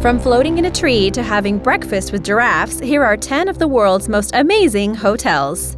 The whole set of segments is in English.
From floating in a tree to having breakfast with giraffes, here are 10 of the world's most amazing hotels.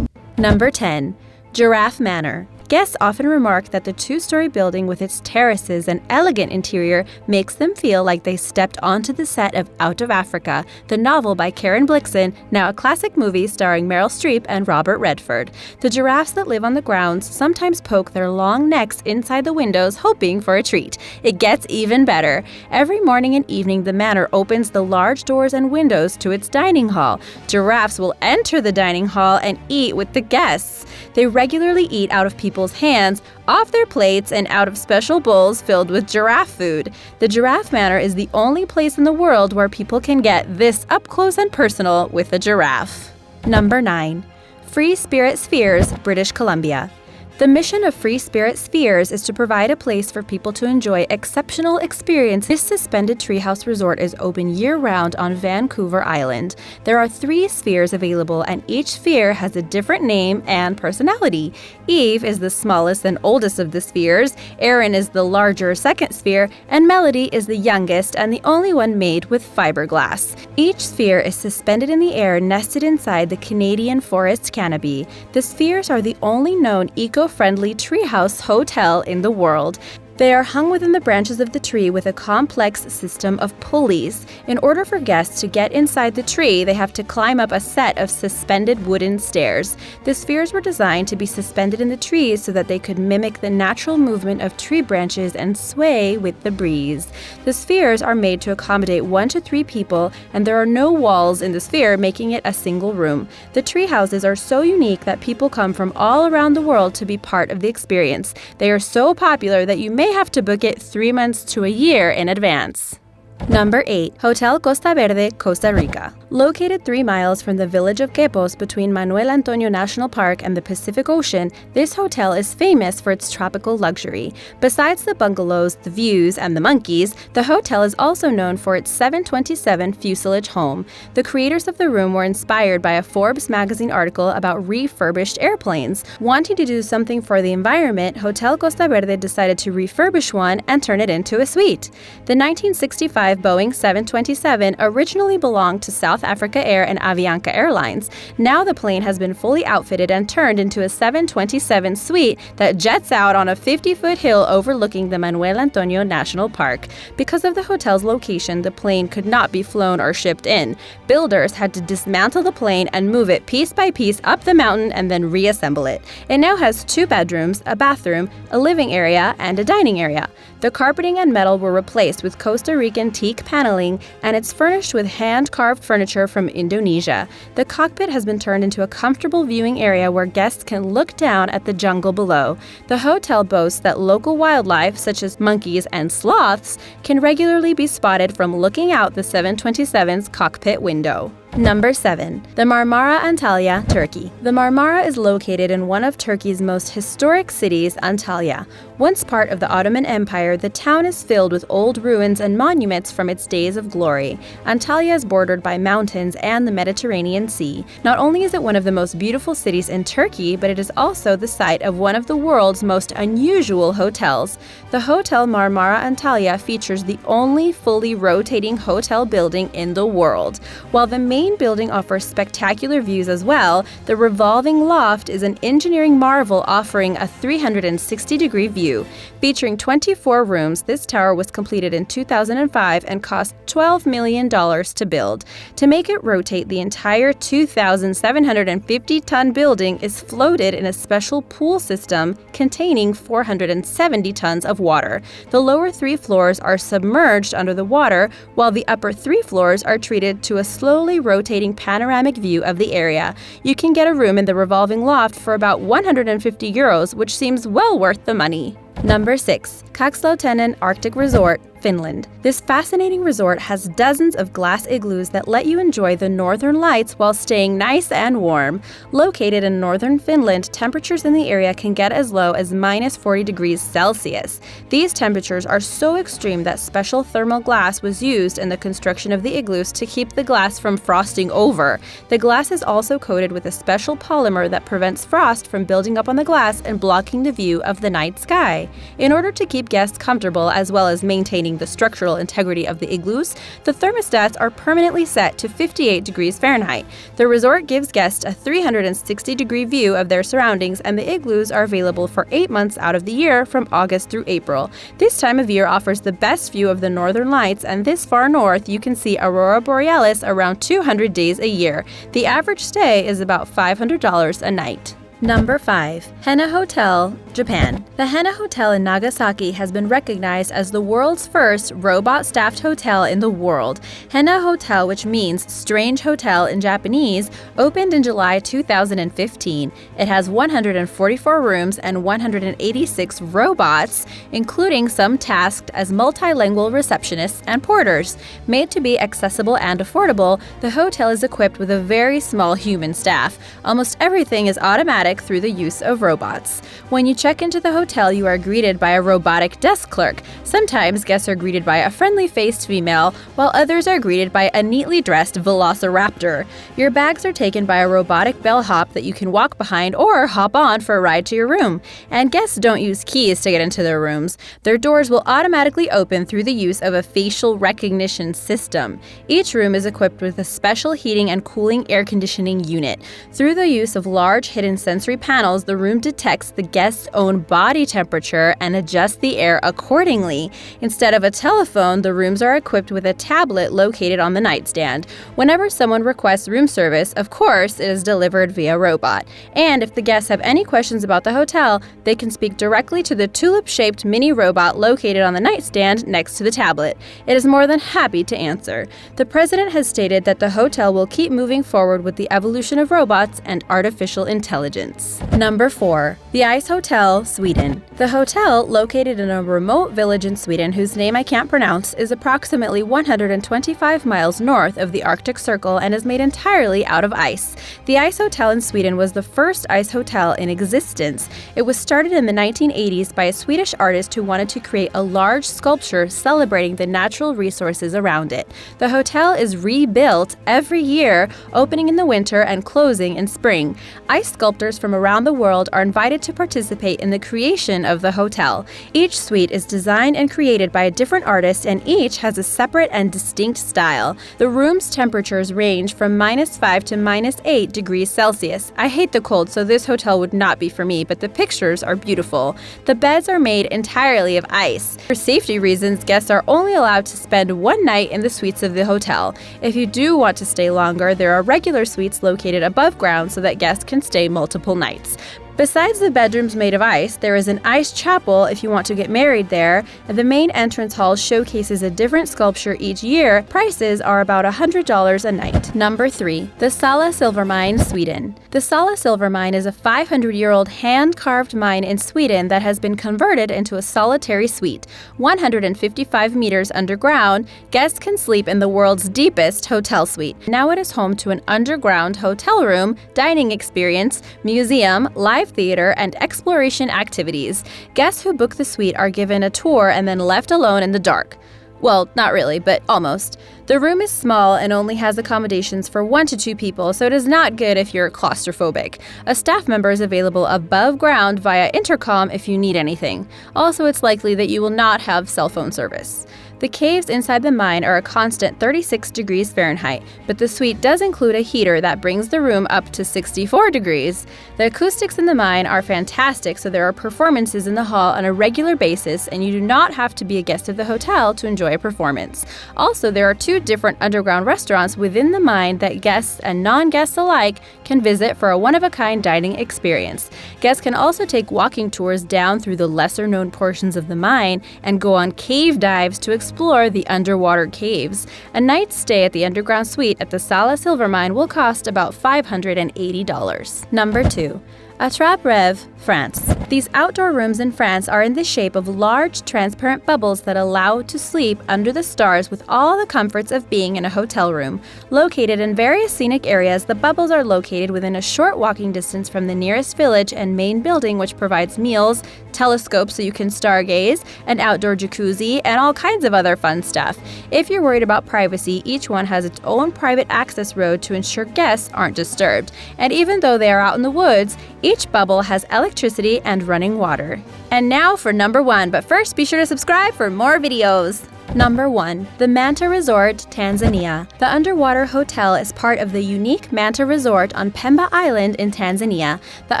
Number 10. Giraffe Manor. Guests often remark that the two-story building with its terraces and elegant interior makes them feel like they stepped onto the set of Out of Africa, the novel by Karen Blixen, now a classic movie starring Meryl Streep and Robert Redford. The giraffes that live on the grounds sometimes poke their long necks inside the windows hoping for a treat. It gets even better. Every morning and evening, the manor opens the large doors and windows to its dining hall. Giraffes will enter the dining hall and eat with the guests. They regularly eat out of people's hands, off their plates, and out of special bowls filled with giraffe food. The Giraffe Manor is the only place in the world where people can get this up close and personal with a giraffe. Number 9. Free Spirit Spheres, British Columbia. The mission of Free Spirit Spheres is to provide a place for people to enjoy exceptional experiences. This suspended treehouse resort is open year-round on Vancouver Island. There are 3 spheres available, and each sphere has a different name and personality. Eve is the smallest and oldest of the spheres, Erin is the larger second sphere, and Melody is the youngest and the only one made with fiberglass. Each sphere is suspended in the air, nested inside the Canadian forest canopy. The spheres are the only known eco-friendly treehouse hotel in the world. They are hung within the branches of the tree with a complex system of pulleys. In order for guests to get inside the tree, they have to climb up a set of suspended wooden stairs. The spheres were designed to be suspended in the trees so that they could mimic the natural movement of tree branches and sway with the breeze. The spheres are made to accommodate 1 to 3 people, and there are no walls in the sphere, making it a single room. The tree houses are so unique that people come from all around the world to be part of the experience. They are so popular that you may have to book it 3 months to a year in advance. Number 8. Hotel Costa Verde, Costa Rica. Located 3 miles from the village of Quepos between Manuel Antonio National Park and the Pacific Ocean, this hotel is famous for its tropical luxury. Besides the bungalows, the views, and the monkeys, the hotel is also known for its 727 fuselage home. The creators of the room were inspired by a Forbes magazine article about refurbished airplanes. Wanting to do something for the environment, Hotel Costa Verde decided to refurbish one and turn it into a suite. The 1965 Boeing 727 originally belonged to South Africa Air and Avianca Airlines. Now the plane has been fully outfitted and turned into a 727 suite that jets out on a 50-foot hill overlooking the Manuel Antonio National Park. Because of the hotel's location, the plane could not be flown or shipped in. Builders had to dismantle the plane and move it piece by piece up the mountain and then reassemble it. It now has 2 bedrooms, a bathroom, a living area, and a dining area. The carpeting and metal were replaced with Costa Rican teak paneling, and it's furnished with hand-carved furniture from Indonesia. The cockpit has been turned into a comfortable viewing area where guests can look down at the jungle below. The hotel boasts that local wildlife, such as monkeys and sloths, can regularly be spotted from looking out the 727's cockpit window. Number 7. The Marmara, Antalya, Turkey. The Marmara is located in one of Turkey's most historic cities, Antalya. Once part of the Ottoman Empire, the town is filled with old ruins and monuments from its days of glory. Antalya is bordered by mountains and the Mediterranean Sea. Not only is it one of the most beautiful cities in Turkey, but it is also the site of one of the world's most unusual hotels. The Hotel Marmara Antalya features the only fully rotating hotel building in the world. While the main building offers spectacular views as well, the revolving loft is an engineering marvel offering a 360-degree view. Featuring 24 rooms, this tower was completed in 2005 and cost $12 million to build. To make it rotate, the entire 2,750-ton building is floated in a special pool system containing 470 tons of water. The lower 3 floors are submerged under the water, while the upper 3 floors are treated to a slowly rotating panoramic view of the area. You can get a room in the revolving loft for about 150 euros, which seems well worth the money. Number 6. Kakslotenen Arctic Resort, Finland. This fascinating resort has dozens of glass igloos that let you enjoy the northern lights while staying nice and warm. Located in northern Finland, temperatures in the area can get as low as -40 degrees Celsius. These temperatures are so extreme that special thermal glass was used in the construction of the igloos to keep the glass from frosting over. The glass is also coated with a special polymer that prevents frost from building up on the glass and blocking the view of the night sky. In order to keep guests comfortable as well as maintaining the structural integrity of the igloos, the thermostats are permanently set to 58 degrees Fahrenheit. The resort gives guests a 360-degree view of their surroundings, and the igloos are available for 8 months out of the year from August through April. This time of year offers the best view of the northern lights, and this far north you can see Aurora Borealis around 200 days a year. The average stay is about $500 a night. Number 5. Henn-na Hotel, Japan. The Henn-na Hotel in Nagasaki has been recognized as the world's first robot-staffed hotel in the world. Henn-na Hotel, which means strange hotel in Japanese, opened in July 2015. It has 144 rooms and 186 robots, including some tasked as multilingual receptionists and porters. Made to be accessible and affordable, the hotel is equipped with a very small human staff. Almost everything is automatic through the use of robots. When you check into the hotel, you are greeted by a robotic desk clerk. Sometimes guests are greeted by a friendly-faced female, while others are greeted by a neatly dressed velociraptor. Your bags are taken by a robotic bellhop that you can walk behind or hop on for a ride to your room. And guests don't use keys to get into their rooms. Their doors will automatically open through the use of a facial recognition system. Each room is equipped with a special heating and cooling air conditioning unit. Through the use of large hidden sensory panels, the room detects the guest's own body temperature and adjusts the air accordingly. Instead of a telephone, the rooms are equipped with a tablet located on the nightstand. Whenever someone requests room service, of course, it is delivered via robot. And if the guests have any questions about the hotel, they can speak directly to the tulip-shaped mini robot located on the nightstand next to the tablet. It is more than happy to answer. The president has stated that the hotel will keep moving forward with the evolution of robots and artificial intelligence. Number 4. The Icehotel, Sweden. The hotel, located in a remote village in Sweden whose name I can't pronounce, is approximately 125 miles north of the Arctic Circle and is made entirely out of ice. The Icehotel in Sweden was the first ice hotel in existence. It was started in the 1980s by a Swedish artist who wanted to create a large sculpture celebrating the natural resources around it. The hotel is rebuilt every year, opening in the winter and closing in spring. Ice sculptors from around the world are invited to participate in the creation of the hotel. Each suite is designed and created by a different artist, and each has a separate and distinct style. The room's temperatures range from -5 to -8 degrees Celsius. I hate the cold, so this hotel would not be for me, but the pictures are beautiful. The beds are made entirely of ice. For safety reasons, guests are only allowed to spend one night in the suites of the hotel. If you do want to stay longer, there are regular suites located above ground so that guests can stay multiple nights. Besides the bedrooms made of ice, there is an ice chapel if you want to get married there, and the main entrance hall showcases a different sculpture each year. Prices are about $100 a night. Number 3. The Sala Silvermine, Sweden. The Sala Silvermine is a 500-year-old hand-carved mine in Sweden that has been converted into a solitary suite. 155 meters underground, guests can sleep in the world's deepest hotel suite. Now it is home to an underground hotel room, dining experience, museum, live theater, and exploration activities. Guests who book the suite are given a tour and then left alone in the dark. Well, not really, but almost. The room is small and only has accommodations for 1 to 2 people, so it is not good if you're claustrophobic. A staff member is available above ground via intercom if you need anything. Also, it's likely that you will not have cell phone service. The caves inside the mine are a constant 36 degrees Fahrenheit, but the suite does include a heater that brings the room up to 64 degrees. The acoustics in the mine are fantastic, so there are performances in the hall on a regular basis, and you do not have to be a guest of the hotel to enjoy a performance. Also, there are 2 different underground restaurants within the mine that guests and non-guests alike can visit for a one-of-a-kind dining experience. Guests can also take walking tours down through the lesser-known portions of the mine and go on cave dives to explore the underwater caves. A night's stay at the underground suite at the Sala Silvermine will cost about $580. Number 2. Attrap, Reves, France. These outdoor rooms in France are in the shape of large, transparent bubbles that allow to sleep under the stars with all the comforts of being in a hotel room. Located in various scenic areas, the bubbles are located within a short walking distance from the nearest village and main building, which provides meals, telescopes so you can stargaze, an outdoor jacuzzi, and all kinds of other fun stuff. If you're worried about privacy, each one has its own private access road to ensure guests aren't disturbed. And even though they are out in the woods, each bubble has electricity and running water. And now for number 1, but first be sure to subscribe for more videos. Number 1. The Manta Resort, Tanzania. The underwater hotel is part of the unique Manta Resort on Pemba Island in Tanzania. The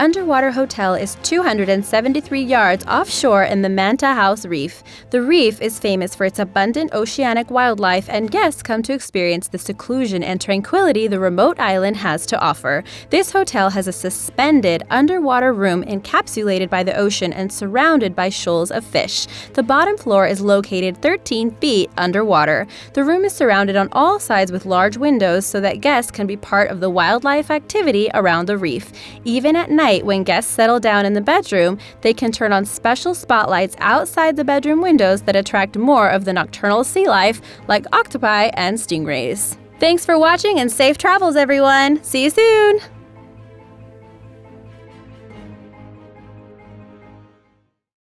underwater hotel is 273 yards offshore in the Manta House Reef. The reef is famous for its abundant oceanic wildlife, and guests come to experience the seclusion and tranquility the remote island has to offer. This hotel has a suspended underwater room encapsulated by the ocean and surrounded by shoals of fish. The bottom floor is located 13 feet underwater. The room is surrounded on all sides with large windows so that guests can be part of the wildlife activity around the reef. Even at night, when guests settle down in the bedroom, they can turn on special spotlights outside the bedroom windows that attract more of the nocturnal sea life like octopi and stingrays. Thanks for watching and safe travels, everyone! See you soon!